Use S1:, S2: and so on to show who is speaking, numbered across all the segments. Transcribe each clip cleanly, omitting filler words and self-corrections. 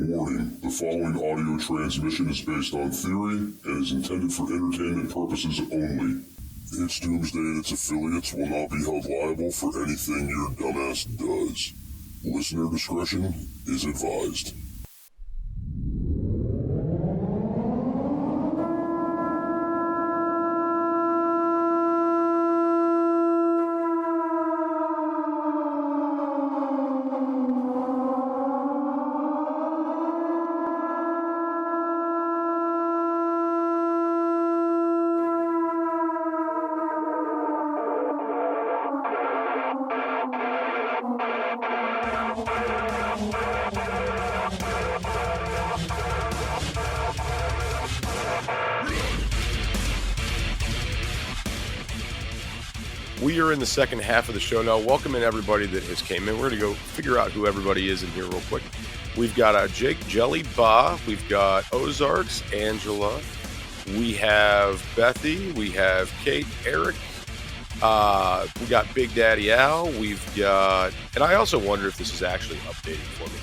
S1: Warning, the following audio transmission is based on theory and is intended for entertainment purposes only. It's Doomsday and its affiliates will not be held liable for anything your dumbass does. Listener discretion is advised.
S2: We are in the second half of the show now. Welcome in everybody that has came in. We're going to go figure out who everybody is in here real quick. We've got Jake, Jelly, Ba. We've got Ozarks, Angela. We have Bethy. We have Kate, Eric. We got Big Daddy Al. We've got, and I also wonder if this is actually updating for me.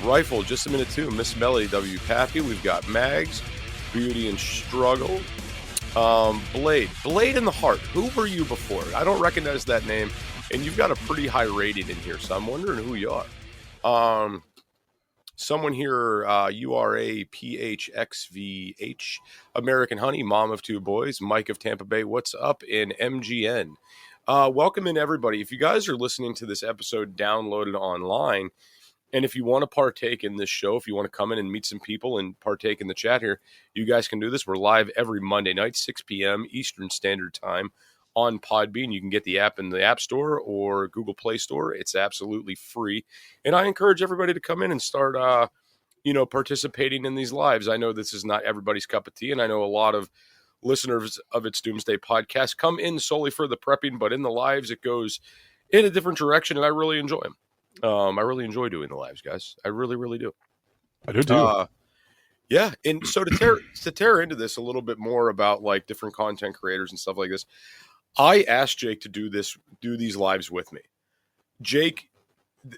S2: Rifle, just a minute too. Miss Melody, W. Pappy. We've got Mags, Beauty and Struggle. Blade in the Heart. Who were you before? I don't recognize that name, and you've got a pretty high rating in here, so I'm wondering who you are. Someone here, URA PHXVH, American Honey, Mom of Two Boys, Mike of Tampa Bay. What's up in MGN? Welcome in everybody. If you guys are listening to this episode downloaded online, and if you want to partake in this show, if you want to come in and meet some people and partake in the chat here, you guys can do this. We're live every Monday night, 6 p.m. Eastern Standard Time on Podbean. You can get the app in the App Store or Google Play Store. It's absolutely free. And I encourage everybody to come in and start, participating in these lives. I know this is not everybody's cup of tea, and I know a lot of listeners of its Doomsday podcast come in solely for the prepping, but in the lives, it goes in a different direction, and I really enjoy them. I really enjoy doing the lives, guys. I really, really do.
S3: I do too.
S2: Yeah, and so to tear into this a little bit more about like different content creators and stuff like this, I asked Jake to do these lives with me. Jake,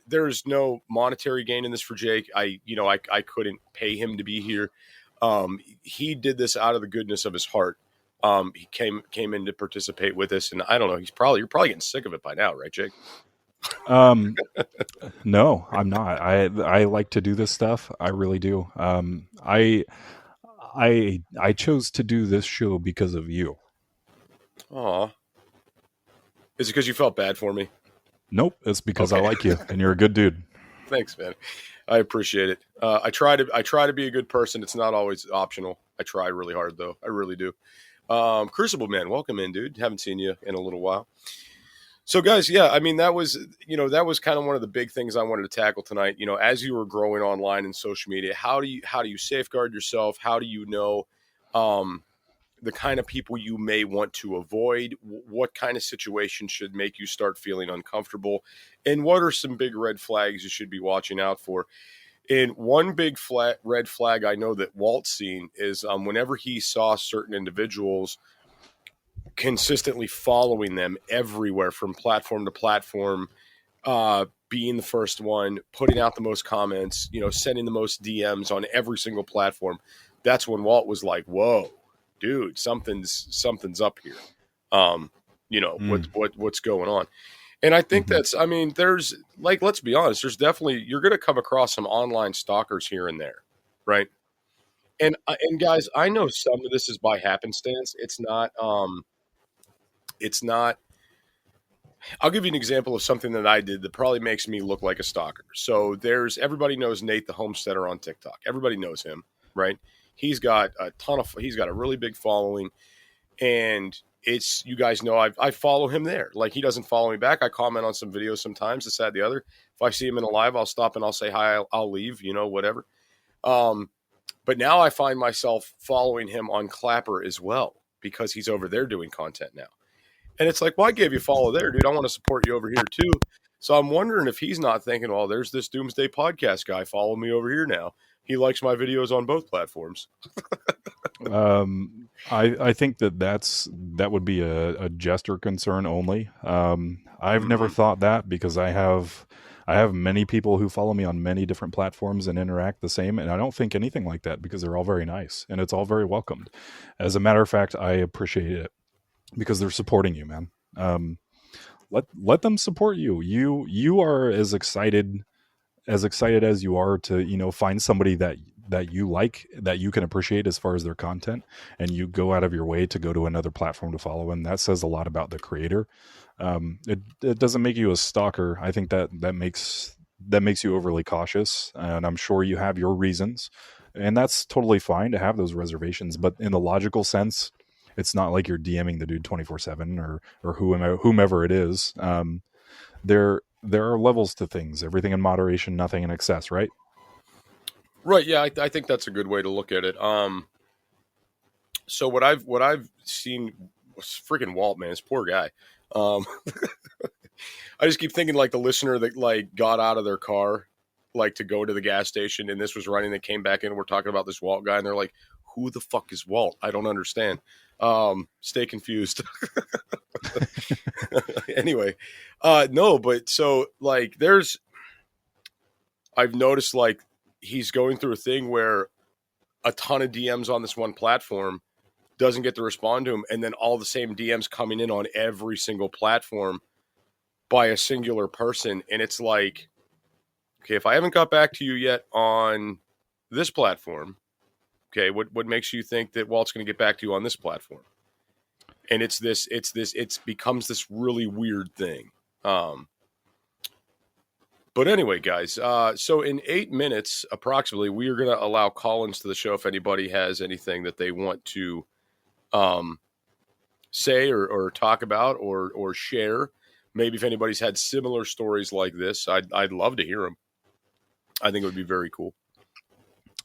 S2: there's no monetary gain in this for Jake. I couldn't pay him to be here. He did this out of the goodness of his heart. He came in to participate with us, and I don't know. You're probably getting sick of it by now, right, Jake?
S3: No, I'm not. I like to do this stuff. I really do. I chose to do this show because of you.
S2: Aw. Is it because you felt bad for me?
S3: Nope. It's because
S2: Okay.
S3: I like you and you're a good dude.
S2: Thanks, man. I appreciate it. I try to be a good person. It's not always optional. I try really hard though. I really do. Crucible Man, welcome in, dude. Haven't seen you in a little while. So guys, yeah, I mean, that was kind of one of the big things I wanted to tackle tonight. You know, as you were growing online and social media, how do you safeguard yourself? How do you know the kind of people you may want to avoid? What kind of situation should make you start feeling uncomfortable? And what are some big red flags you should be watching out for? And one big red flag I know that Walt's seen is whenever he saw certain individuals consistently following them everywhere from platform to platform, being the first one, putting out the most comments, sending the most DMs on every single platform. That's when Walt was like, whoa, dude, something's up here. What's going on? And I think there's, let's be honest, there's definitely, you're going to come across some online stalkers here and there. Right. And guys, I know some of this is by happenstance. It's not, I'll give you an example of something that I did that probably makes me look like a stalker. So everybody knows Nate, the homesteader on TikTok. Everybody knows him, right? He's got a really big following, and you guys know, I follow him there. Like, he doesn't follow me back. I comment on some videos sometimes, this, that, the other. If I see him in a live, I'll stop and I'll say hi, I'll leave, whatever. But now I find myself following him on Clapper as well, because he's over there doing content now. And it's like, well, I gave you a follow there, dude. I want to support you over here too. So I'm wondering if he's not thinking, well, there's this Doomsday podcast guy following me over here now. He likes my videos on both platforms.
S3: I think that would be a Jester concern only. I've never thought that, because I have I have many people who follow me on many different platforms and interact the same, and I don't think anything like that because they're all very nice and it's all very welcomed. As a matter of fact, I appreciate it because they're supporting you, man. Let them support you. You are as excited as you are to, find somebody that you like, that you can appreciate as far as their content, and you go out of your way to go to another platform to follow, and that says a lot about the creator. It doesn't make you a stalker. I think that makes you overly cautious, and I'm sure you have your reasons, and that's totally fine to have those reservations. But in the logical sense, it's not like you're DMing the dude 24/7 or whomever it is. There are levels to things. Everything in moderation, nothing in excess, right?
S2: Right. Yeah, I think that's a good way to look at it. So what I've seen was freaking Walt, man, this poor guy. I just keep thinking like the listener that like got out of their car, like to go to the gas station, and this was running. They came back in, and we're talking about this Walt guy, and they're like, "Who the fuck is Walt? I don't understand." Stay confused. Anyway, no, but so like I've noticed like he's going through a thing where a ton of DMs on this one platform doesn't get to respond to him, and then all the same DMs coming in on every single platform by a singular person, and it's like, okay, if I haven't got back to you yet on this platform, okay, what makes you think that Walt's going to get back to you on this platform? And it becomes this really weird thing. But anyway, guys, so in 8 minutes, approximately, we are going to allow call-ins to the show if anybody has anything that they want to say or talk about or share. Maybe if anybody's had similar stories like this, I'd love to hear them. I think it would be very cool.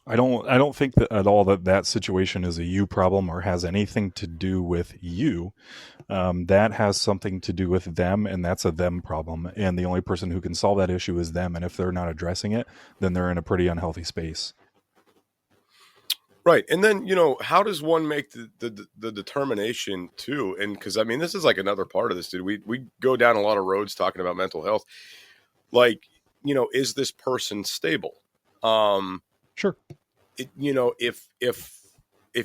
S3: I don't think that at all that situation is a you problem or has anything to do with you. That has something to do with them, and that's a them problem. And the only person who can solve that issue is them. And if they're not addressing it, then they're in a pretty unhealthy space.
S2: Right. And then, how does one make the determination too? And because, I mean, this is like another part of this, dude. We go down a lot of roads talking about mental health. Like, is this person stable?
S3: Sure.
S2: If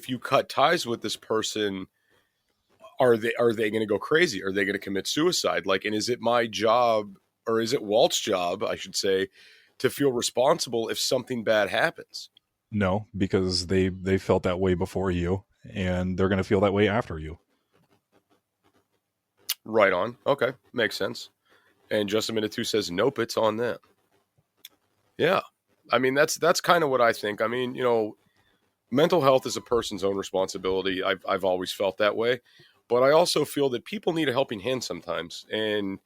S2: you cut ties with this person, are they going to go crazy? Are they going to commit suicide? Like, and is it my job, or is it Walt's job, I should say, to feel responsible if something bad happens?
S3: No, because they felt that way before you, and they're going to feel that way after you.
S2: Right on. Okay, makes sense. And Just a Minute 2 says, nope, it's on them. Yeah. I mean, that's kind of what I think. I mean, mental health is a person's own responsibility. I've always felt that way. But I also feel that people need a helping hand sometimes. And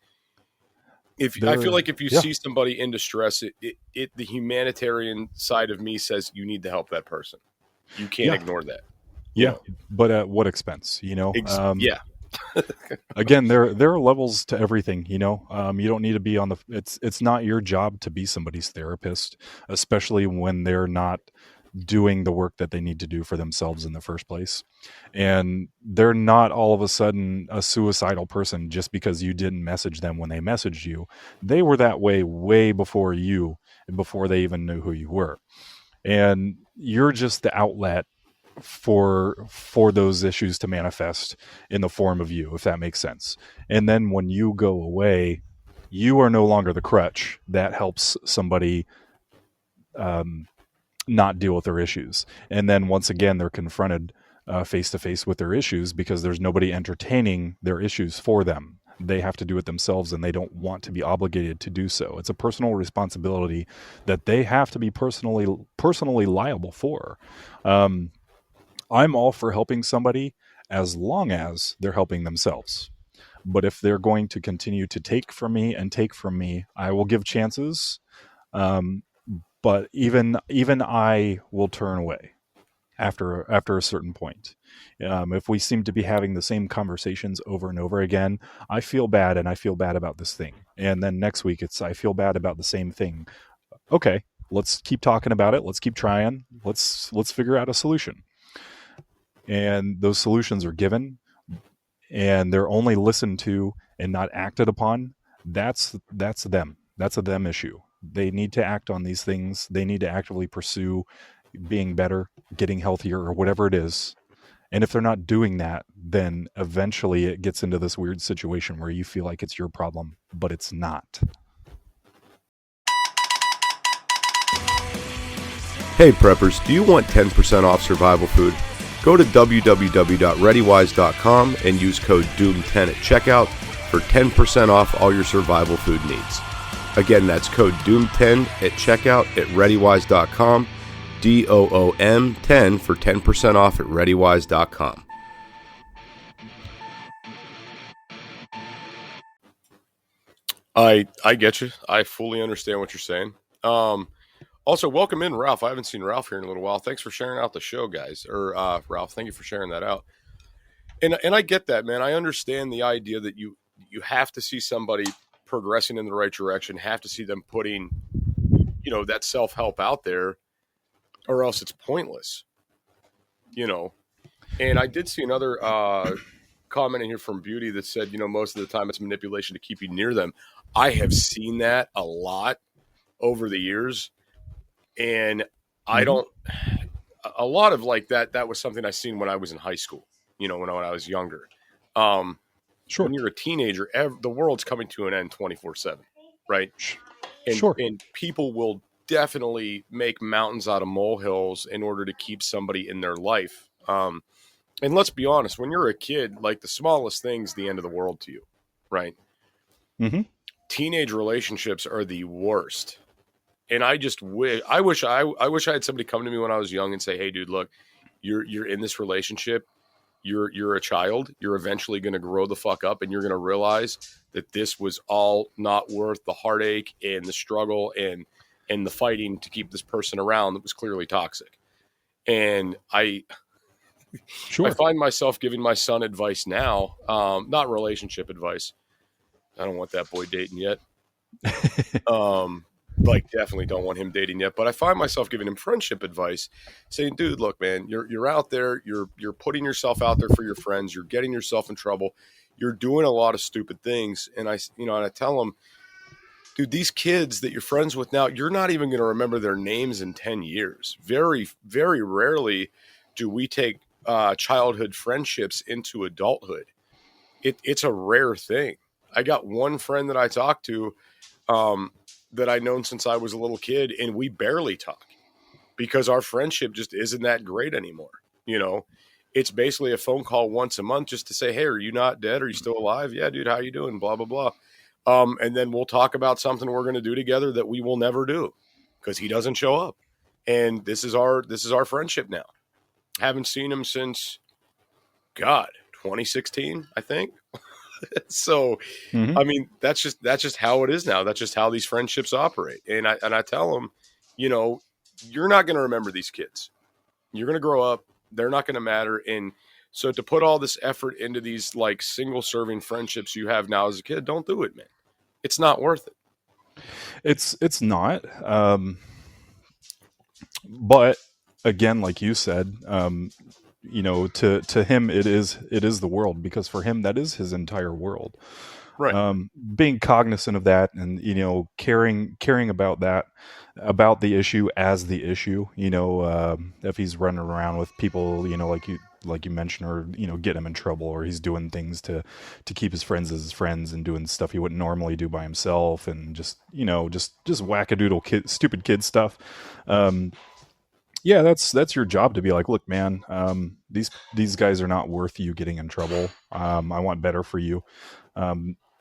S2: I feel like if you see somebody in distress, the humanitarian side of me says you need to help that person. You can't ignore that.
S3: Yeah, but at what expense? Yeah. Again, there are levels to everything. You don't need to be on the. It's not your job to be somebody's therapist, especially when they're not doing the work that they need to do for themselves in the first place. And they're not all of a sudden a suicidal person just because you didn't message them when they messaged you. They were that way before you, before they even knew who you were. And you're just the outlet for those issues to manifest in the form of you, if that makes sense. And then when you go away, you are no longer the crutch that helps somebody not deal with their issues. And then once again, they're confronted face to face with their issues because there's nobody entertaining their issues for them. They have to do it themselves, and they don't want to be obligated to do so. It's a personal responsibility that they have to be personally liable for. I'm all for helping somebody as long as they're helping themselves. But if they're going to continue to take from me, I will give chances. But even I will turn away after a certain point. If we seem to be having the same conversations over and over again, I feel bad, and I feel bad about this thing. And then next week I feel bad about the same thing. Okay, let's keep talking about it. Let's keep trying. Let's figure out a solution. And those solutions are given, and they're only listened to and not acted upon. That's them. That's a them issue. They need to act on these things. They need to actively pursue being better, getting healthier, or whatever it is. And if they're not doing that, then eventually it gets into this weird situation where you feel like it's your problem, but it's not.
S2: Hey preppers, do you want 10% off survival food? Go to www.readywise.com and use code DOOM10 at checkout for 10% off all your survival food needs. Again, that's code DOOM10 at checkout at readywise.com, DOOM10 for 10% off at readywise.com. I get you. I fully understand what you're saying. Also, welcome in, Ralph. I haven't seen Ralph here in a little while. Thanks for sharing out the show, guys. Or Ralph, thank you for sharing that out. And I get that, man. I understand the idea that you have to see somebody progressing in the right direction, have to see them putting, that self-help out there, or else it's pointless. And I did see another comment in here from Beauty that said, most of the time it's manipulation to keep you near them. I have seen that a lot over the years. And I don't, a lot of like that was something I seen when I was in high school, when I was younger.
S3: Sure.
S2: When you're a teenager, the world's coming to an end 24/7, right? And,
S3: sure.
S2: And people will definitely make mountains out of molehills in order to keep somebody in their life. And let's be honest, when you're a kid, like the smallest thing's the end of the world to you, right?
S3: Mm-hmm.
S2: Teenage relationships are the worst. And I just wish I had somebody come to me when I was young and say, "Hey, dude, look, you're in this relationship. You're a child. You're eventually going to grow the fuck up, and you're going to realize that this was all not worth the heartache and the struggle and the fighting to keep this person around that was clearly toxic." And I find myself giving my son advice now, not relationship advice. I don't want that boy dating yet. Definitely don't want him dating yet, but I find myself giving him friendship advice, saying, dude, look, man, you're out there, you're putting yourself out there for your friends, you're getting yourself in trouble, you're doing a lot of stupid things. And I tell him, dude, these kids that you're friends with now, you're not even going to remember their names in 10 years. Very, very rarely do we take childhood friendships into adulthood. It's a rare thing. I got one friend that I talk to, that I've known since I was a little kid, and we barely talk because our friendship just isn't that great anymore. It's basically a phone call once a month just to say, "Hey, are you not dead? Are you still alive? Yeah, dude, how you doing? Blah, blah, blah." And then we'll talk about something we're going to do together that we will never do because he doesn't show up. And this is our friendship now. Haven't seen him since 2016, I think. So, I mean, that's just how it is now. That's just how these friendships operate. And I tell them, you're not going to remember these kids. You're going to grow up. They're not going to matter. And so to put all this effort into these like single serving friendships you have now as a kid, don't do it, man. It's not worth it.
S3: It's not. But again, like you said, to him it is the world, because for him that is his entire world.
S2: Right.
S3: Being cognizant of that, and caring about that, about the issue as the issue. If he's running around with people, like you mentioned, or get him in trouble, or he's doing things to keep his friends as his friends and doing stuff he wouldn't normally do by himself, and just wackadoodle stupid kid stuff. Yeah, that's your job to be like, look, man, these guys are not worth you getting in trouble. I want better for you.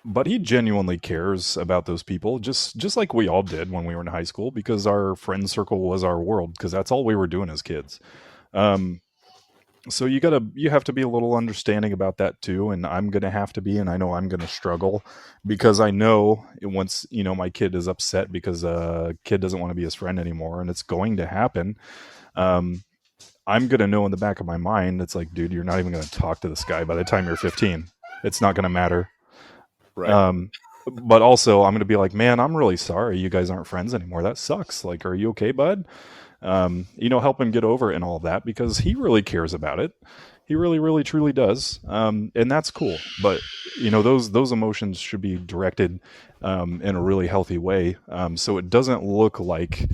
S3: But he genuinely cares about those people, just like we all did when we were in high school, because our friend circle was our world, because that's all we were doing as kids. So you have to be a little understanding about that too. And I'm going to have to be, and I know I'm going to struggle, because I know once, my kid is upset because a kid doesn't want to be his friend anymore, and it's going to happen. I'm going to know in the back of my mind, it's like, dude, you're not even going to talk to this guy by the time you're 15. It's not going to matter.
S2: Right.
S3: But also I'm going to be like, man, I'm really sorry you guys aren't friends anymore. That sucks. Like, are you okay, bud? help him get over it and all of that, because he really cares about it. He really, really, truly does. And that's cool. But, those emotions should be directed in a really healthy way. So it doesn't look like,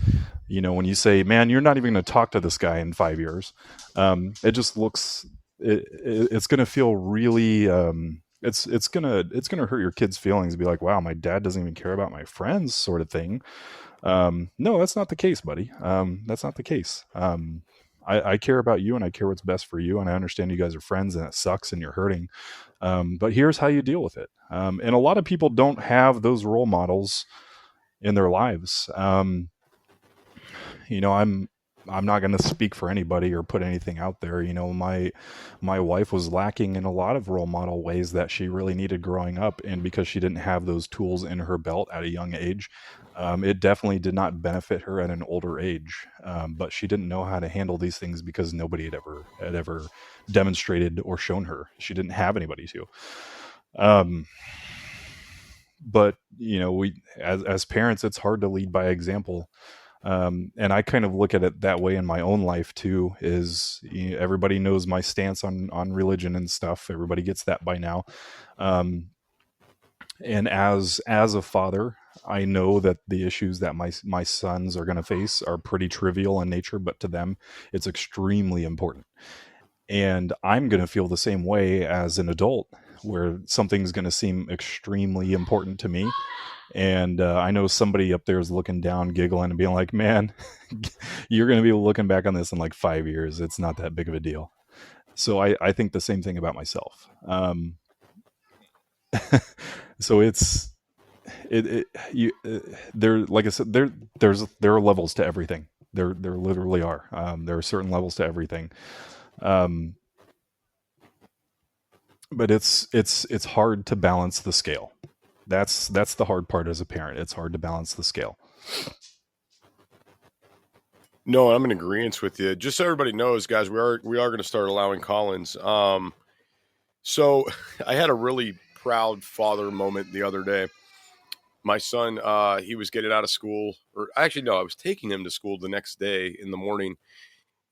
S3: when you say, man, you're not even going to talk to this guy in 5 years. It just looks, it's going to feel really, it's gonna hurt your kids' feelings. Be like, wow, my dad doesn't even care about my friends, sort of thing. No, that's not the case, buddy. That's not the case. I care about you, and I care what's best for you, and I understand you guys are friends, and it sucks, and you're hurting. But here's how you deal with it. And a lot of people don't have those role models in their lives. I'm not going to speak for anybody or put anything out there. My wife was lacking in a lot of role model ways that she really needed growing up. And because she didn't have those tools in her belt at a young age, it definitely did not benefit her at an older age. But she didn't know how to handle these things because nobody had ever demonstrated or shown her. She didn't have anybody to. But we, as parents, it's hard to lead by example. And I kind of look at it that way in my own life too, is everybody knows my stance on religion and stuff. Everybody gets that by now. And as a father, I know that the issues that my sons are going to face are pretty trivial in nature, but to them, it's extremely important. And I'm going to feel the same way as an adult, where something's going to seem extremely important to me. And I know somebody up there is looking down, giggling, and being like, man, you're going to be looking back on this in like 5 years. It's not that big of a deal. So I think the same thing about myself. So like I said, there are levels to everything. There literally are. There are certain levels to everything. But it's hard to balance the scale. That's the hard part as a parent. It's hard to balance the scale.
S2: No, I'm in agreement with you. Just so everybody knows, guys, we are going to start allowing call-ins. So I had a really proud father moment the other day. My son, he was getting out of school, or actually, no, I was taking him to school the next day in the morning.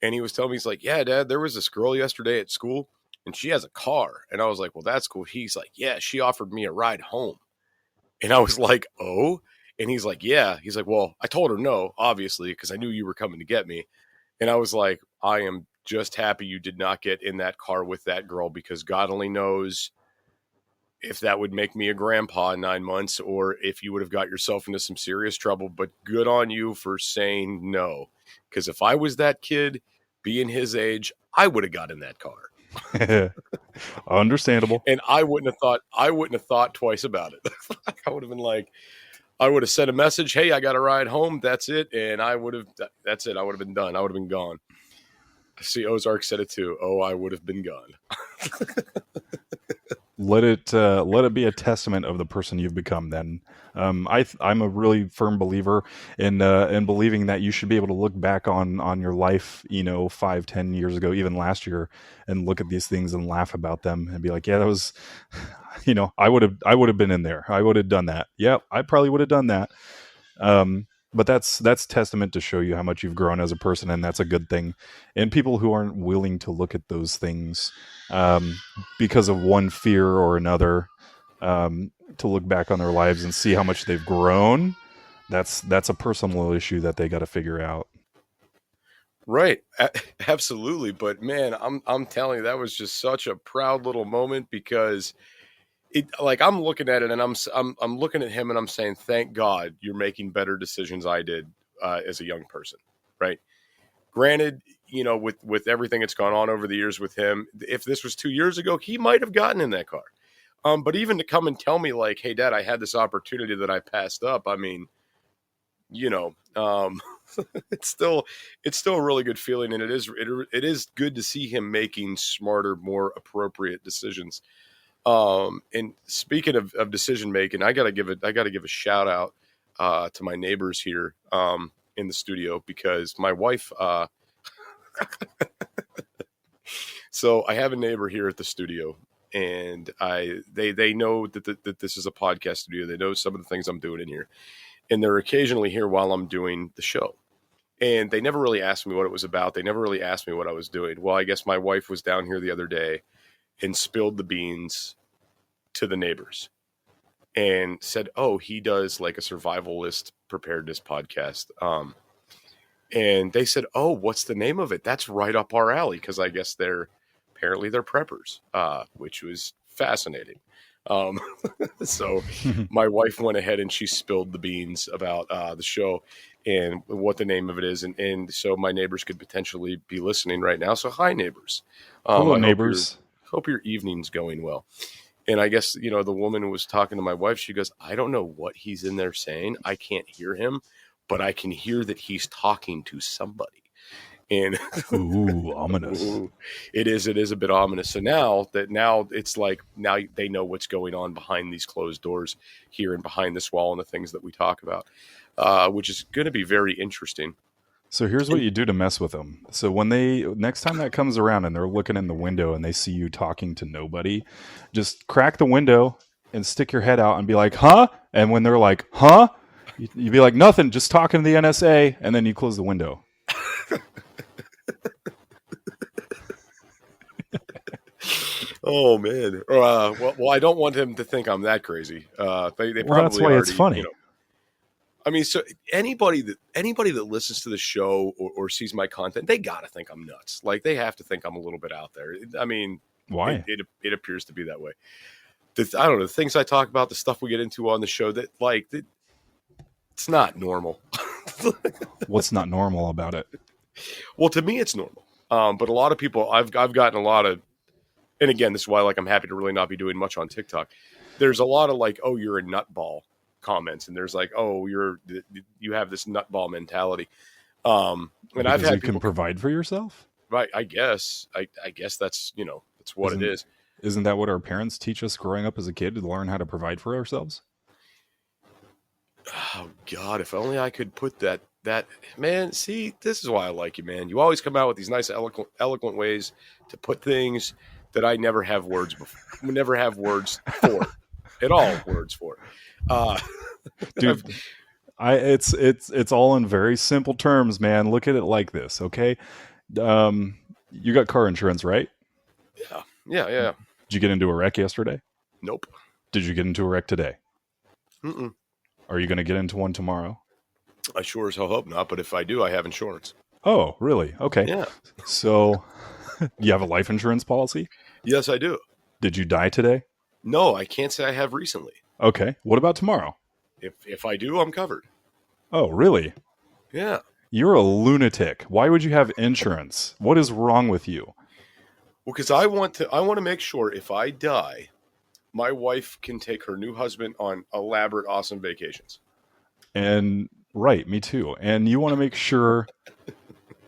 S2: And he was telling me, he's like, yeah, Dad, there was this girl yesterday at school and she has a car. And I was like, well, that's cool. He's like, yeah, she offered me a ride home. And I was like, oh, and he's like, yeah. He's like, well, I told her no, obviously, because I knew you were coming to get me. And I was like, I am just happy you did not get in that car with that girl, because God only knows if that would make me a grandpa in 9 months, or if you would have got yourself into some serious trouble. But good on you for saying no. Because if I was that kid, being his age, I would have got in that car.
S3: Understandable.
S2: And I wouldn't have thought twice about it. I would have been like, I would have sent a message, hey, I got a ride home, that's it. And that's it. I would have been done. I would have been gone. I see Ozark said it too. Oh, I would have been gone.
S3: Let it be a testament of the person you've become then. I'm a really firm believer in believing that you should be able to look back on your life, 5-10 years ago, even last year, and look at these things and laugh about them and be like, yeah, that was, I would have been in there. I would have done that. Yeah, I probably would have done that. But that's testament to show you how much you've grown as a person, and that's a good thing. And people who aren't willing to look at those things because of one fear or another, to look back on their lives and see how much they've grown, that's a personal issue that they got to figure out.
S2: Right, absolutely. But man, I'm telling you, that was just such a proud little moment, because I'm looking at it and I'm looking at him and I'm saying, thank God you're making better decisions I did as a young person, right? Granted, with everything that's gone on over the years with him, if this was 2 years ago, he might have gotten in that car. But even to come and tell me like, hey, Dad, I had this opportunity that I passed up. I mean, it's still a really good feeling, and it is good to see him making smarter, more appropriate decisions. And speaking of decision making, I gotta give a shout out to my neighbors here in the studio, because my wife so I have a neighbor here at the studio, and they know that this is a podcast studio. They know some of the things I'm doing in here, and they're occasionally here while I'm doing the show. And they never really asked me what it was about. They never really asked me what I was doing. Well, I guess my wife was down here the other day and spilled the beans to the neighbors and said, "Oh, he does like a survivalist preparedness podcast." And they said, "Oh, what's the name of it? That's right up our alley." Because I guess they're preppers, which was fascinating. So my wife went ahead and she spilled the beans about the show and what the name of it is. And so my neighbors could potentially be listening right now. So hi, neighbors.
S3: Hello, neighbors.
S2: Hope your evening's going well. And I guess, the woman was talking to my wife. She goes, "I don't know what he's in there saying. I can't hear him, but I can hear that he's talking to somebody." And
S3: ooh, ominous.
S2: It is a bit ominous. So now it's like, now they know what's going on behind these closed doors here and behind this wall and the things that we talk about, which is going to be very interesting.
S3: So here's what you do to mess with them. So when next time that comes around and they're looking in the window and they see you talking to nobody, just crack the window and stick your head out and be like, "Huh?" And when they're like, "Huh?" you be like, "Nothing, just talking to the NSA," and then you close the window.
S2: Oh man! Well, I don't want him to think I'm that crazy. They probably
S3: that's why it's funny.
S2: I mean, so anybody that listens to the show or sees my content, they gotta think I'm nuts. Like they have to think I'm a little bit out there. I mean,
S3: why?
S2: It appears to be that way. I don't know, the things I talk about, the stuff we get into on the show, it's not normal.
S3: What's not normal about it?
S2: Well, to me, it's normal. But a lot of people, I've gotten a lot of, and again, this is why I'm happy to really not be doing much on TikTok. There's a lot of like, "Oh, you're a nutball" comments, and there's like, "Oh, you have this nutball mentality." And
S3: because
S2: I've had
S3: you can provide for yourself,
S2: right? I guess that's that's what it is.
S3: Isn't that what our parents teach us growing up as a kid, to learn how to provide for ourselves?
S2: Oh God, if only I could put that man. See, this is why I like you, man. You always come out with these nice, eloquent ways to put things that I never have words before. Never have words for at all. Words for,
S3: dude. It's all in very simple terms, man. Look at it like this, okay? You got car insurance, right?
S2: Yeah.
S3: Did you get into a wreck yesterday?
S2: Nope.
S3: Did you get into a wreck today?
S2: Mm-mm.
S3: Are you going to get into one tomorrow?
S2: I sure as hell hope not, but if I do, I have insurance.
S3: Oh, really? Okay.
S2: Yeah.
S3: So, you have a life insurance policy?
S2: Yes, I do.
S3: Did you die today?
S2: No, I can't say I have recently.
S3: Okay. What about tomorrow?
S2: If I do, I'm covered.
S3: Oh, really?
S2: Yeah.
S3: You're a lunatic. Why would you have insurance? What is wrong with you?
S2: Well, because I want to make sure if I die, my wife can take her new husband on elaborate, awesome vacations.
S3: And right, me too. And you want to make sure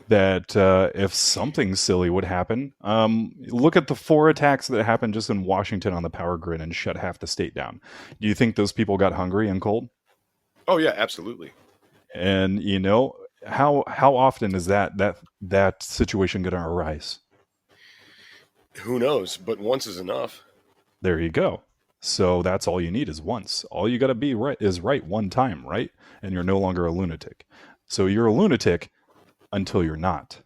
S3: that if something silly would happen, look at the 4 attacks that happened just in Washington on the power grid and shut half the state down. Do you think those people got hungry and cold?
S2: Oh yeah, absolutely.
S3: And how often is that situation going to arise?
S2: Who knows? But once is enough.
S3: There you go. So that's all you need is once. All you got to be right is right one time, right? And you're no longer a lunatic. So you're a lunatic until you're not.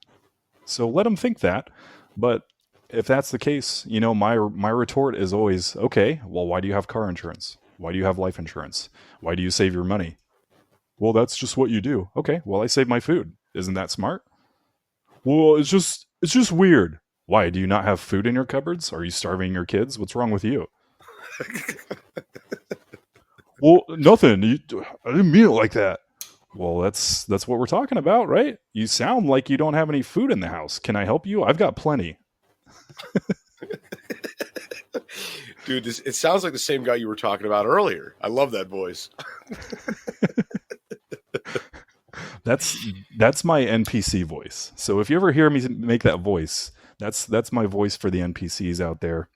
S3: So let them think that. But if that's the case, my retort is always, okay, well, why do you have car insurance? Why do you have life insurance? Why do you save your money? Well, that's just what you do. Okay, well, I save my food. Isn't that smart? Well, it's just weird. Why? Do you not have food in your cupboards? Are you starving your kids? What's wrong with you? Well, nothing. I didn't mean it like that. Well, that's what we're talking about, right? You sound like you don't have any food in the house. Can I help you? I've got plenty.
S2: Dude, it sounds like the same guy you were talking about earlier. I love that voice.
S3: That's my NPC voice. So if you ever hear me make that voice, that's my voice for the NPCs out there.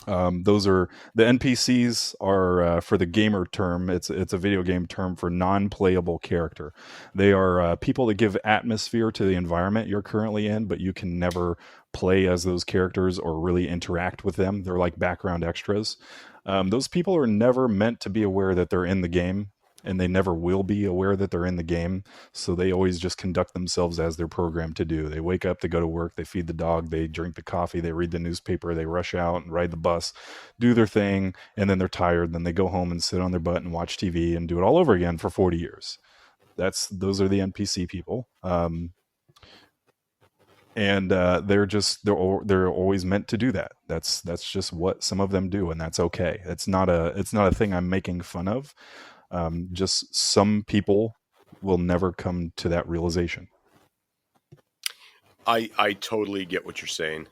S3: Those are the NPCs are for the gamer term. It's a video game term for non-playable character. They are people that give atmosphere to the environment you're currently in, but you can never play as those characters or really interact with them. They're like background extras. Those people are never meant to be aware that they're in the game. and they never will be aware that they're in the game. So they always just conduct themselves as they're programmed to do. They wake up, they go to work, they feed the dog, they drink the coffee, they read the newspaper, they rush out and ride the bus, do their thing, and then they're tired. Then they go home and sit on their butt and watch TV and do it all over again for 40 years. Those are the NPC people. And they're always meant to do that. That's just what some of them do, and that's okay. It's not a thing I'm making fun of. Just some people will never come to that realization.
S2: I totally get what you're saying,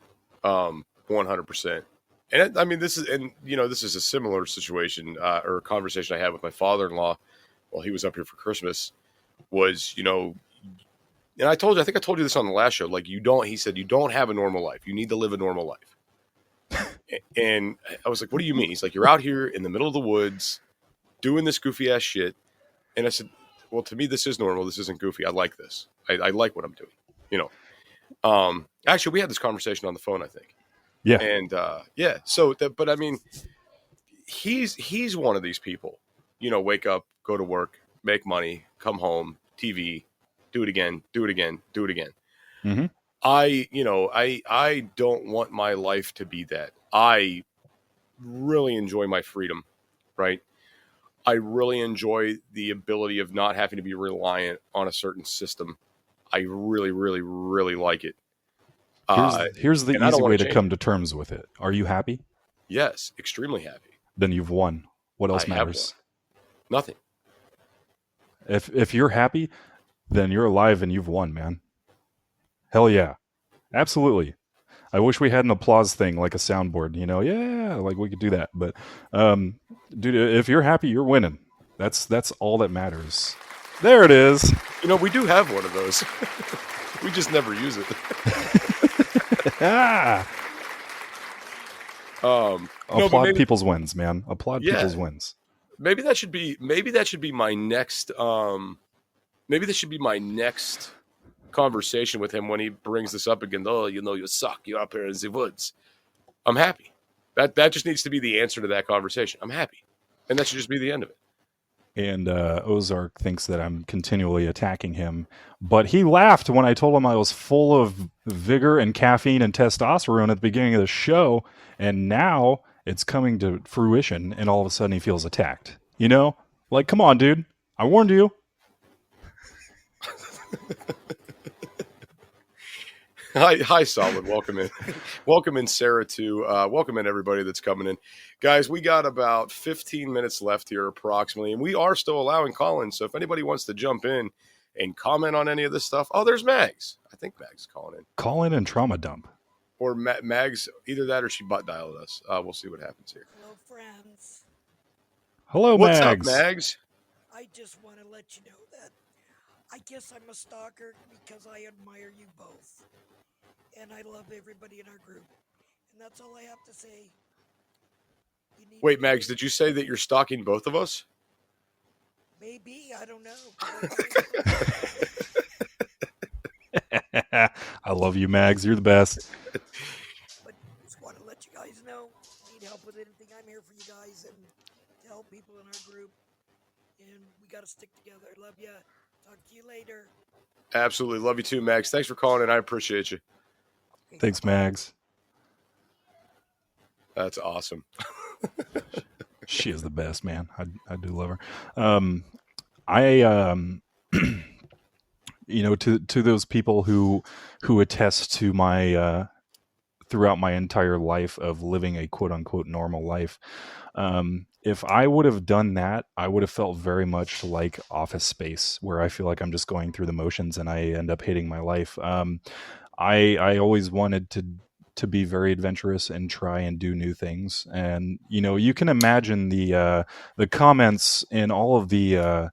S2: 100%. And I mean, this is a similar situation or conversation I had with my father-in-law while he was up here for Christmas. Was, and I think I told you this on the last show. Like, he said, you don't have a normal life. You need to live a normal life. And I was like, what do you mean? He's like, you're out here in the middle of the woods doing this goofy ass shit. And I said, well, to me, this is normal. This isn't goofy. I like this. I like what I'm doing, Actually, we had this conversation on the phone, I think.
S3: Yeah.
S2: And, yeah. So, but I mean, he's one of these people, wake up, go to work, make money, come home, TV, do it again, do it again, do it again.
S3: Mm-hmm.
S2: I don't want my life to be that. I really enjoy my freedom, right? I really enjoy the ability of not having to be reliant on a certain system. I really, really, really like it.
S3: Here's the easy way to come to terms with it. Are you happy?
S2: Yes, extremely happy.
S3: Then you've won. What else matters?
S2: Nothing.
S3: If you're happy, then you're alive and you've won, man. Hell yeah. Absolutely. I wish we had an applause thing like a soundboard, yeah, like we could do that. But dude, if you're happy, you're winning. That's all that matters. There it is.
S2: We do have one of those. We just never use it.
S3: Applaud people's wins, man. Applaud people's wins.
S2: Maybe that should be my next maybe this should be my next conversation with him when he brings this up again. Oh, you suck. You're up here in the woods. I'm happy. That just needs to be the answer to that conversation. I'm happy. And that should just be the end of it.
S3: And Ozark thinks that I'm continually attacking him. But he laughed when I told him I was full of vigor and caffeine and testosterone at the beginning of the show. And now it's coming to fruition, and all of a sudden he feels attacked. Like, come on, dude. I warned you.
S2: Hi, Solid. Welcome in. Welcome in, Sarah, too. Welcome in, everybody that's coming in. Guys, we got about 15 minutes left here approximately, and we are still allowing call-ins. So if anybody wants to jump in and comment on any of this stuff, there's Mags. I think Mags is calling in.
S3: Call in and trauma dump.
S2: Or Mags, either that or she butt dialed us. We'll see what happens here.
S4: Hello, friends.
S3: Hello,
S2: What's
S3: Mags.
S2: up, Mags?
S4: I just want to let you know that I guess I'm a stalker because I admire you both. And I love everybody in our group. And that's all I have to say.
S2: Wait, Mags, did you say that you're stalking both of us?
S4: Maybe, I don't know.
S3: I love you, Mags. You're the best.
S4: But just want to let you guys know, need help with anything, I'm here for you guys and to help people in our group. And we got to stick together. Love ya. Talk to you later.
S2: Absolutely. Love you too, Mags. Thanks for calling in. I appreciate you.
S3: Thanks, Mags.
S2: That's awesome.
S3: She is the best, man. I do love her. To those people who attest to my throughout my entire life of living a quote unquote normal life. If I would have done that, I would have felt very much like Office Space, where I feel like I'm just going through the motions and I end up hating my life. I always wanted to be very adventurous and try and do new things. And, you can imagine the comments in all of the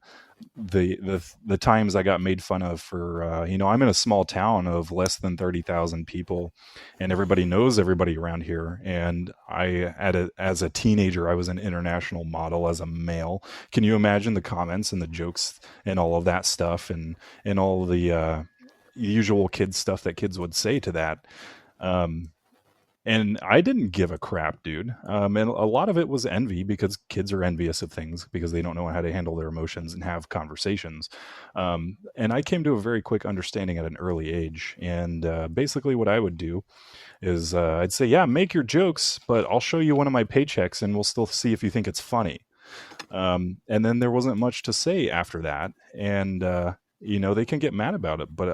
S3: times I got made fun of for, I'm in a small town of less than 30,000 people and everybody knows everybody around here. And as a teenager, I was an international model as a male. Can you imagine the comments and the jokes and all of that stuff and all the usual kids stuff that kids would say to that? And I didn't give a crap, dude. And a lot of it was envy, because kids are envious of things because they don't know how to handle their emotions and have conversations. And I came to a very quick understanding at an early age. And basically what I would do is I'd say, yeah, make your jokes, but I'll show you one of my paychecks and we'll still see if you think it's funny. And then there wasn't much to say after that. And, they can get mad about it, but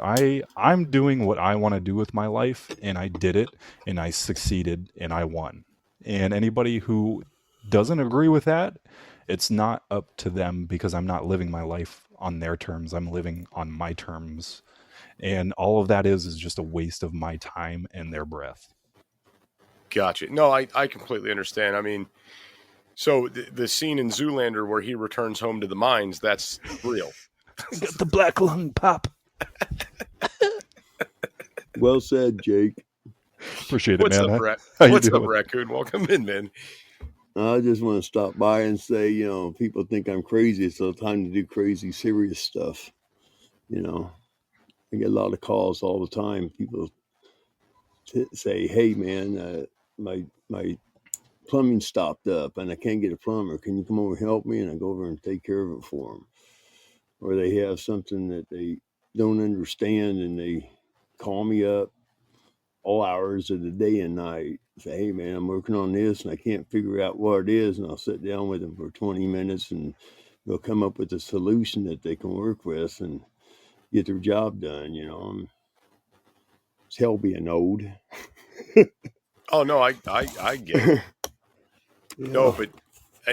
S3: I'm doing what I want to do with my life, and I did it, and I succeeded, and I won. And anybody who doesn't agree with that, it's not up to them, because I'm not living my life on their terms. I'm living on my terms. And all of that is just a waste of my time and their breath.
S2: Gotcha. No, I completely understand. I mean, so the scene in Zoolander where he returns home to the mines, that's real.
S3: Got the black lung pop.
S5: Well said, Jake.
S3: Appreciate it, man.
S2: What's up, Raccoon? Welcome in, man.
S5: I just want to stop by and say, people think I'm crazy. It's the time to do crazy, serious stuff. I get a lot of calls all the time. People say, "Hey, man, my plumbing stopped up and I can't get a plumber. Can you come over and help me?" And I go over and take care of it for them. Or they have something that they don't understand and they call me up all hours of the day and night. Say, "Hey, man, I'm working on this and I can't figure out what it is." And I'll sit down with them for 20 minutes and they'll come up with a solution that they can work with and get their job done. It's hell being old.
S2: Oh, no, I get it. Yeah.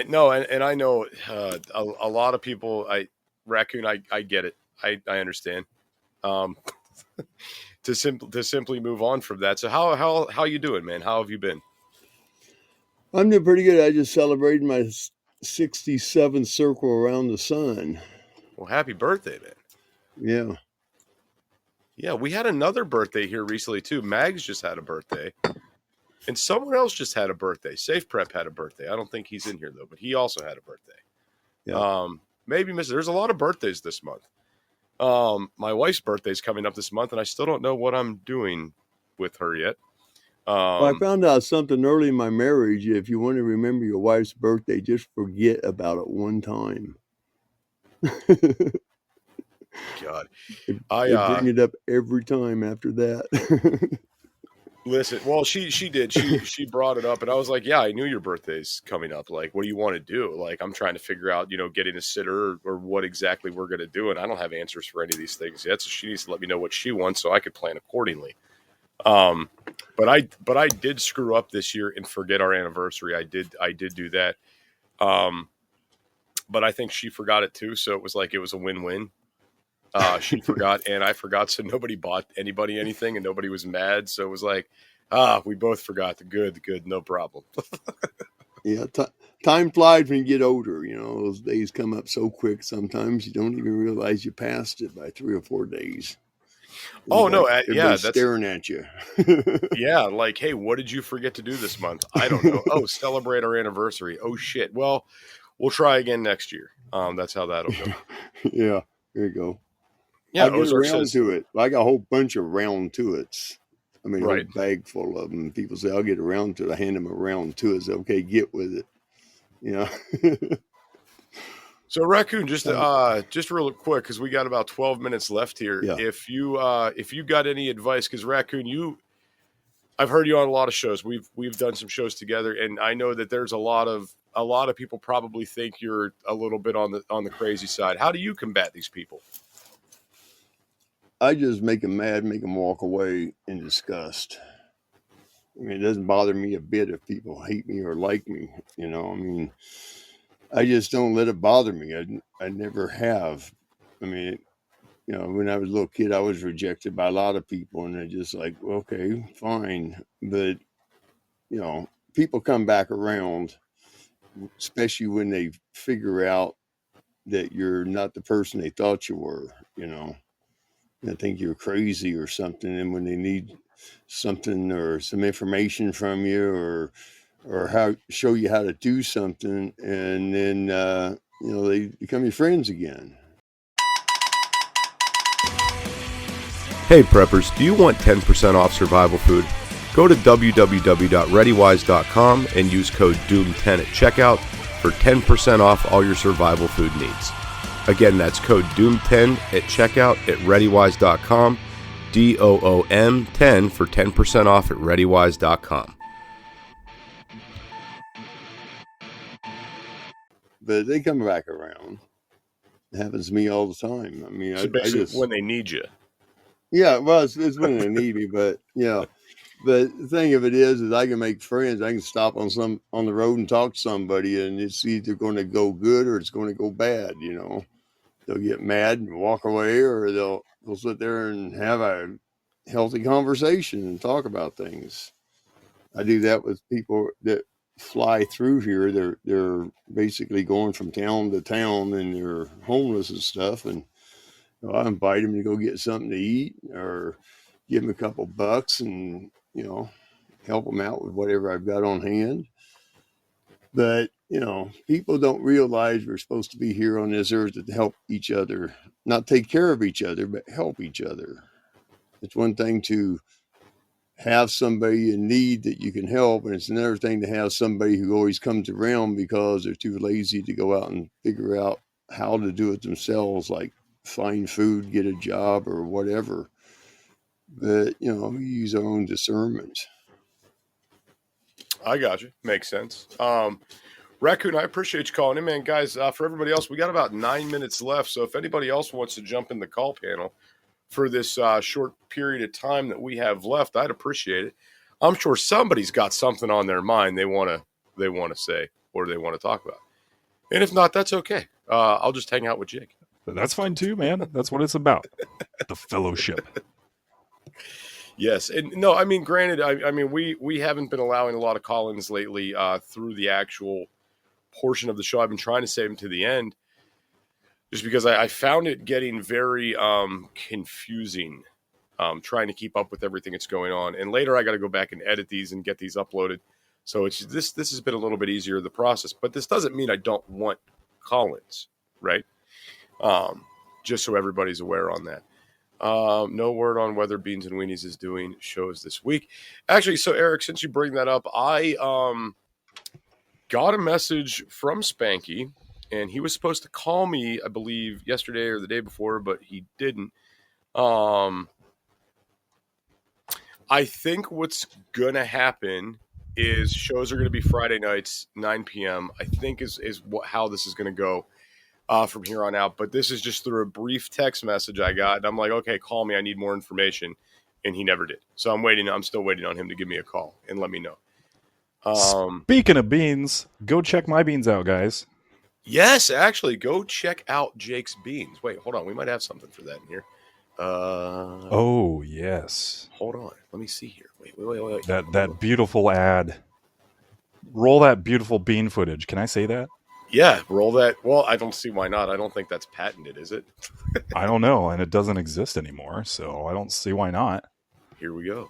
S2: No, and I know a lot of people, Raccoon, I get it. I understand. To simply move on from that. So how you doing, man? How have you been?
S5: I'm doing pretty good. I just celebrated my 67th circle around the sun.
S2: Well, happy birthday, man.
S5: Yeah.
S2: Yeah, we had another birthday here recently too. Mags just had a birthday. And someone else just had a birthday. Safe Prep had a birthday. I don't think he's in here though, but he also had a birthday. Yeah. Maybe there's a lot of birthdays this month. My wife's birthday's coming up this month, and I still don't know what I'm doing with her yet.
S5: Well, I found out something early in my marriage. If you want to remember your wife's birthday, just forget about it one time.
S2: God,
S5: I bring it up every time after that.
S2: Listen, well, she did. She brought it up, and I was like, "Yeah, I knew your birthday's coming up. Like, what do you want to do?" Like, I'm trying to figure out, getting a sitter or what exactly we're going to do, and I don't have answers for any of these things yet. So she needs to let me know what she wants so I could plan accordingly. But I did screw up this year and forget our anniversary. I did do that. But I think she forgot it too, so it was a win-win. She forgot and I forgot, so nobody bought anybody anything and nobody was mad. So it was like, we both forgot. The good, no problem.
S5: Yeah, time flies when you get older. Those days come up so quick. Sometimes you don't even realize you passed it by 3 or 4 days.
S2: Oh, no. Yeah.
S5: That's staring at you.
S2: Yeah. Like, hey, what did you forget to do this month? I don't know. Oh, celebrate our anniversary. Oh, shit. Well, we'll try again next year. That's how that'll go.
S5: Yeah. There you go.
S2: Yeah.
S5: I get around to it. I got a whole bunch of round to it's. I mean, right. A bag full of them. People say, "I'll get around to it." I hand them a round to it. Okay, get with it.
S2: So Raccoon, just real quick, because we got about 12 minutes left here. Yeah. If you got any advice, because Raccoon, I've heard you on a lot of shows. We've done some shows together, and I know that there's a lot of people probably think you're a little bit on the crazy side. How do you combat these people?
S5: I just make them mad, make them walk away in disgust. I mean, it doesn't bother me a bit if people hate me or like me. I just don't let it bother me. I never have. I mean, when I was a little kid, I was rejected by a lot of people, and they're just like, okay, fine. But, people come back around, especially when they figure out that you're not the person they thought you were, I think you're crazy or something. And when they need something or some information from you or show you how to do something, and then, they become your friends again.
S2: Hey preppers, do you want 10% off survival food? Go to www.readywise.com and use code DOOM10 at checkout for 10% off all your survival food needs. Again, that's code DOOM10 at checkout at readywise.com, DOOM10 for 10% off at readywise.com.
S5: But they come back around. It happens to me all the time. I mean,
S2: So
S5: I
S2: basically,
S5: just
S2: when they need you.
S5: yeah. Well, it's when they need me, but yeah. But the thing of it is I can make friends. I can stop on the road and talk to somebody, and it's either going to go good or it's going to go bad. You know, they'll get mad and walk away, or they'll sit there and have a healthy conversation and talk about things. I do that with people that fly through here. They're basically going from town to town, and they're homeless and stuff. And I invite them to go get something to eat, or give them a couple bucks, and help them out with whatever I've got on hand. But people don't realize we're supposed to be here on this earth to help each other, not take care of each other, but help each other. It's one thing to have somebody in need that you can help, and it's another thing to have somebody who always comes around because they're too lazy to go out and figure out how to do it themselves, like find food, get a job, or whatever. But we use our own discernment.
S2: I got you. Makes sense. Raccoon, I appreciate you calling in, man. Guys, for everybody else, we got about 9 minutes left. So if anybody else wants to jump in the call panel for this short period of time that we have left, I'd appreciate it. I'm sure somebody's got something on their mind they want to say or they want to talk about. And if not, that's okay. I'll just hang out with Jake.
S3: That's fine too, man. That's what it's about. The fellowship.
S2: Yes. And no, I mean, granted, I mean, we haven't been allowing a lot of call-ins lately through the actual portion of the show. I've been trying to save them to the end just because I found it getting very confusing trying to keep up with everything that's going on. And later I got to go back and edit these and get these uploaded. So it's this has been a little bit easier, the process. But this doesn't mean I don't want call-ins, right? Just so everybody's aware on that. No word on whether Beans and Weenies is doing shows this week. Actually, so Eric, since you bring that up, I got a message from Spanky, and he was supposed to call me, I believe, yesterday or the day before, but he didn't. I think what's going to happen is shows are going to be Friday nights, 9 p.m., I think is how this is going to go. From here on out, but this is just through a brief text message I got, and I'm like, okay, call me, I need more information, and he never did. So I'm still waiting on him to give me a call and let me know.
S3: Speaking of beans, go check my beans out, guys.
S2: Yes, actually, go check out Jake's beans. Wait, hold on, we might have something for that in here.
S3: Oh yes.
S2: Hold on, let me see here. Wait.
S3: That beautiful ad. Roll that beautiful bean footage. Can I say that?
S2: Yeah, roll that. Well, I don't see why not. I don't think that's patented, is it?
S3: I don't know, and it doesn't exist anymore, so I don't see why not.
S2: Here we go.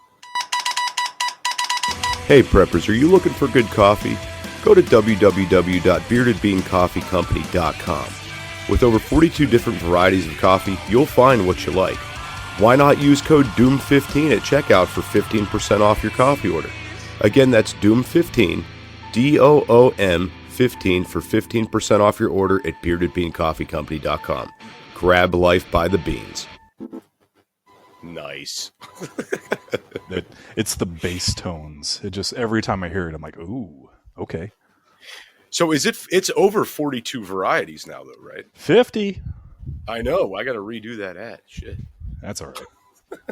S2: Hey, preppers, are you looking for good coffee? Go to www.beardedbeancoffeecompany.com. With over 42 different varieties of coffee, you'll find what you like. Why not use code DOOM15 at checkout for 15% off your coffee order? Again, that's DOOM15, DOOM 15 for 15% off your order at beardedbeancoffeecompany.com. Grab life by the beans. Nice.
S3: It's the bass tones. It just every time I hear it, I'm like, ooh, okay.
S2: So it's over 42 varieties now, though, right?
S3: 50.
S2: I know. I got to redo that ad. Shit.
S3: That's all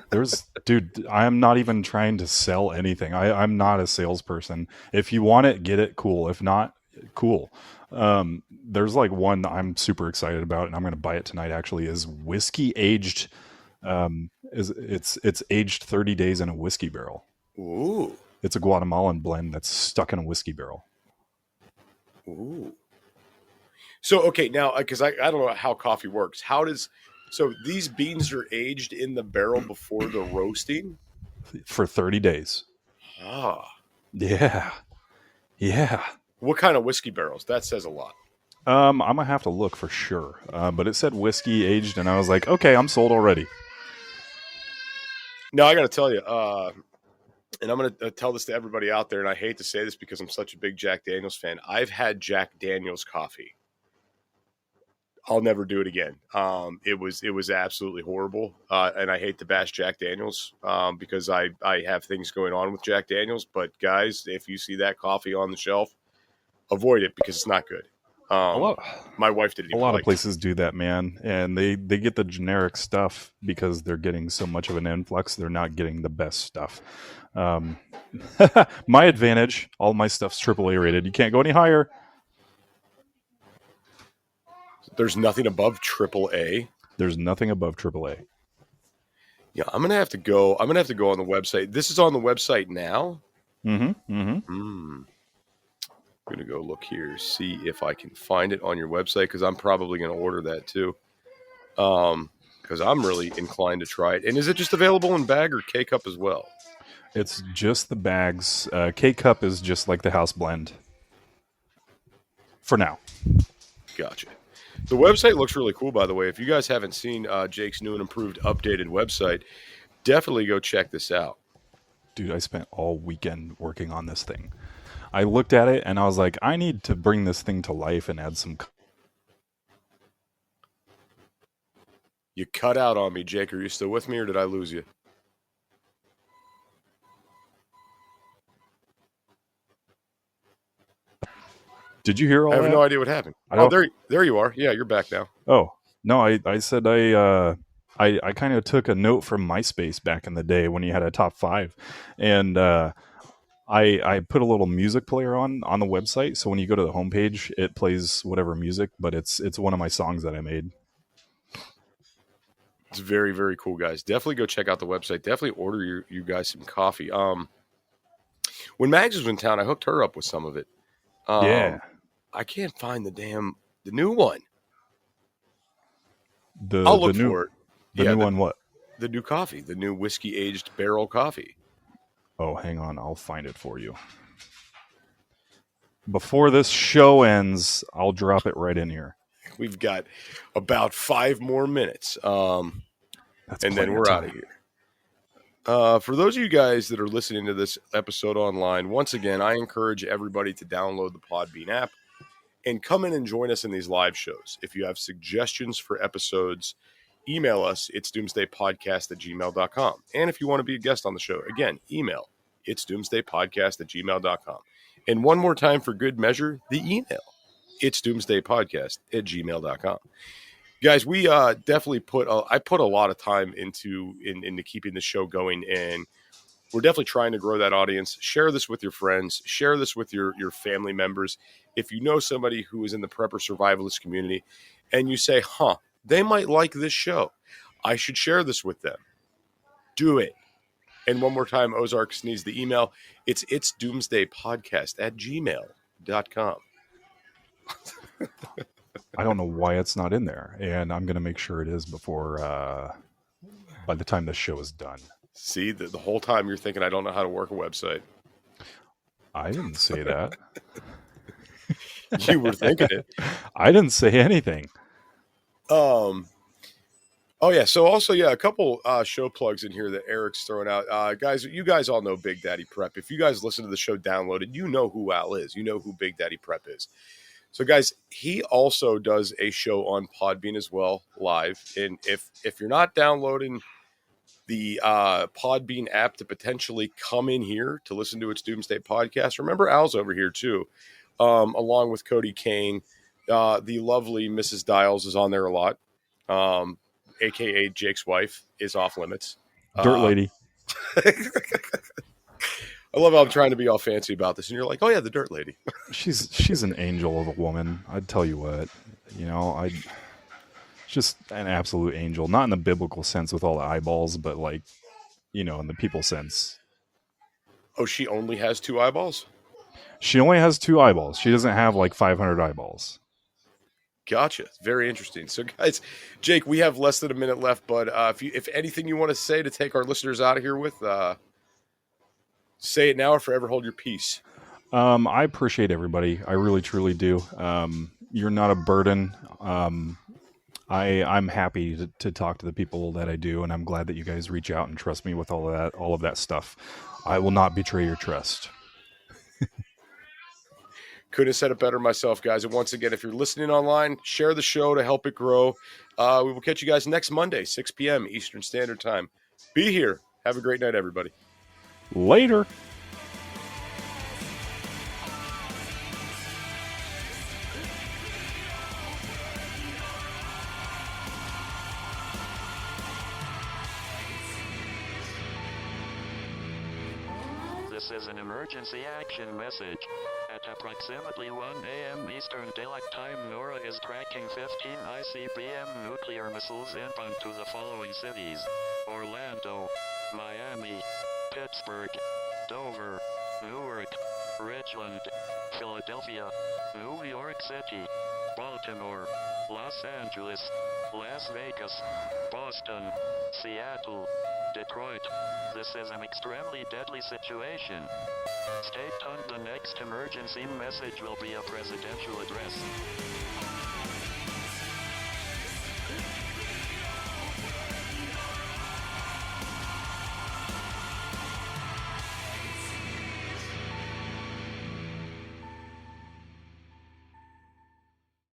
S3: right. Dude, I am not even trying to sell anything. I'm not a salesperson. If you want it, get it. Cool. If not, cool. There's like one I'm super excited about, and I'm going to buy it tonight. Actually, is whiskey aged. It's aged 30 days in a whiskey barrel.
S2: Ooh.
S3: It's a Guatemalan blend that's stuck in a whiskey barrel.
S2: Ooh. So okay, now because I don't know how coffee works. So these beans are aged in the barrel before the roasting
S3: for 30 days.
S2: Ah.
S3: Yeah.
S2: What kind of whiskey barrels? That says a lot.
S3: I'm gonna have to look for sure. But it said whiskey aged, and I was like, okay, I'm sold already.
S2: No, I got to tell you, and I'm going to tell this to everybody out there, and I hate to say this because I'm such a big Jack Daniels fan. I've had Jack Daniels coffee. I'll never do it again. It was absolutely horrible, and I hate to bash Jack Daniels because I have things going on with Jack Daniels. But guys, if you see that coffee on the shelf, avoid it because it's not good. My wife didn't.
S3: A lot of places do that, man, and they get the generic stuff because they're getting so much of an influx. They're not getting the best stuff. My advantage, all my stuff's AAA rated. You can't go any higher.
S2: There's nothing above AAA.
S3: There's nothing above AAA.
S2: Yeah, I'm gonna have to go. I'm gonna have to go on the website. This is on the website now.
S3: Mm-hmm.
S2: I'm gonna go look here, see if I can find it on your website because I'm probably gonna order that too. Because I'm really inclined to try it. And is it just available in bag or K cup as well?
S3: It's just the bags. K cup is just like the house blend. For now.
S2: Gotcha. The website looks really cool, by the way. If you guys haven't seen Jake's new and improved updated website, definitely go check this out.
S3: Dude, I spent all weekend working on this thing. I looked at it and I was like, I need to bring this thing to life and add some.
S2: You cut out on me, Jake. Are you still with me or did I lose you?
S3: Did you hear all that?
S2: I have no idea what happened. Oh, there you are. Yeah, you're back now.
S3: Oh, no, I said I kind of took a note from MySpace back in the day when you had a top 5. And I put a little music player on the website. So when you go to the homepage, it plays whatever music, but it's one of my songs that I made.
S2: It's very, very cool, guys. Definitely go check out the website. Definitely order you guys some coffee. When Mags was in town, I hooked her up with some of it.
S3: Yeah.
S2: I can't find the new one.
S3: I'll
S2: look for it.
S3: The new one what?
S2: The new coffee. The new whiskey-aged barrel coffee.
S3: Oh, hang on. I'll find it for you. Before this show ends, I'll drop it right in here.
S2: We've got about 5 more minutes. And then we're out of here. For those of you guys that are listening to this episode online, once again, I encourage everybody to download the Podbean app and come in and join us in these live shows. If you have suggestions for episodes, email us. It's doomsdaypodcast@gmail.com. And if you want to be a guest on the show, again, email. It's doomsdaypodcast@gmail.com. And one more time for good measure, the email. It's doomsdaypodcast@gmail.com. Guys, we definitely I put a lot of time into keeping the show going, and we're definitely trying to grow that audience. Share this with your friends. Share this with your family members. If you know somebody who is in the prepper survivalist community and you say, they might like this show, I should share this with them. Do it. And one more time, Ozark sneeze the email. It's doomsdaypodcast@gmail.com.
S3: I don't know why it's not in there, and I'm going to make sure it is before by the time this show is done.
S2: See, the whole time you're thinking I don't know how to work a website.
S3: I didn't say that.
S2: You were thinking it.
S3: I didn't say anything.
S2: Oh yeah. So also, a couple show plugs in here that Eric's throwing out. Guys, you guys all know Big Daddy Prep. If you guys listen to the show downloaded, you know who Al is. You know who Big Daddy Prep is. So guys, he also does a show on Podbean as well, live. And if you're not downloading the Podbean app to potentially come in here to listen to its Doomsday podcast, remember Al's over here too, along with Cody Kane. The lovely Mrs. Dials is on there a lot, a.k.a. Jake's wife is off limits.
S3: Dirt lady.
S2: I love how I'm trying to be all fancy about this, and you're like, oh yeah, the dirt lady.
S3: She's an angel of a woman. I'd tell you what, just an absolute angel, not in the biblical sense with all the eyeballs, but like, in the people sense.
S2: Oh, she only has 2 eyeballs?
S3: She only has 2 eyeballs. She doesn't have like 500 eyeballs.
S2: Gotcha. Very interesting. So guys, Jake, we have less than a minute left, but if anything you want to say to take our listeners out of here with, say it now or forever hold your peace.
S3: I appreciate everybody. I really, truly do. You're not a burden. I'm happy to talk to the people that I do, and I'm glad that you guys reach out and trust me with all of that stuff. I will not betray your trust.
S2: Couldn't have said it better myself, guys. And once again, if you're listening online, share the show to help it grow. We will catch you guys next Monday, 6 p.m. Eastern Standard Time. Be here. Have a great night, everybody.
S3: Later.
S6: This is an emergency action message. At approximately 1 a.m. Eastern Daylight Time, NORA is tracking 15 ICBM nuclear missiles inbound to the following cities: Orlando, Miami, Pittsburgh, Dover, Newark, Richland, Philadelphia, New York City, Baltimore, Los Angeles, Las Vegas, Boston, Seattle, Detroit. This is an extremely deadly situation. Stay tuned. The next emergency message will be a presidential address.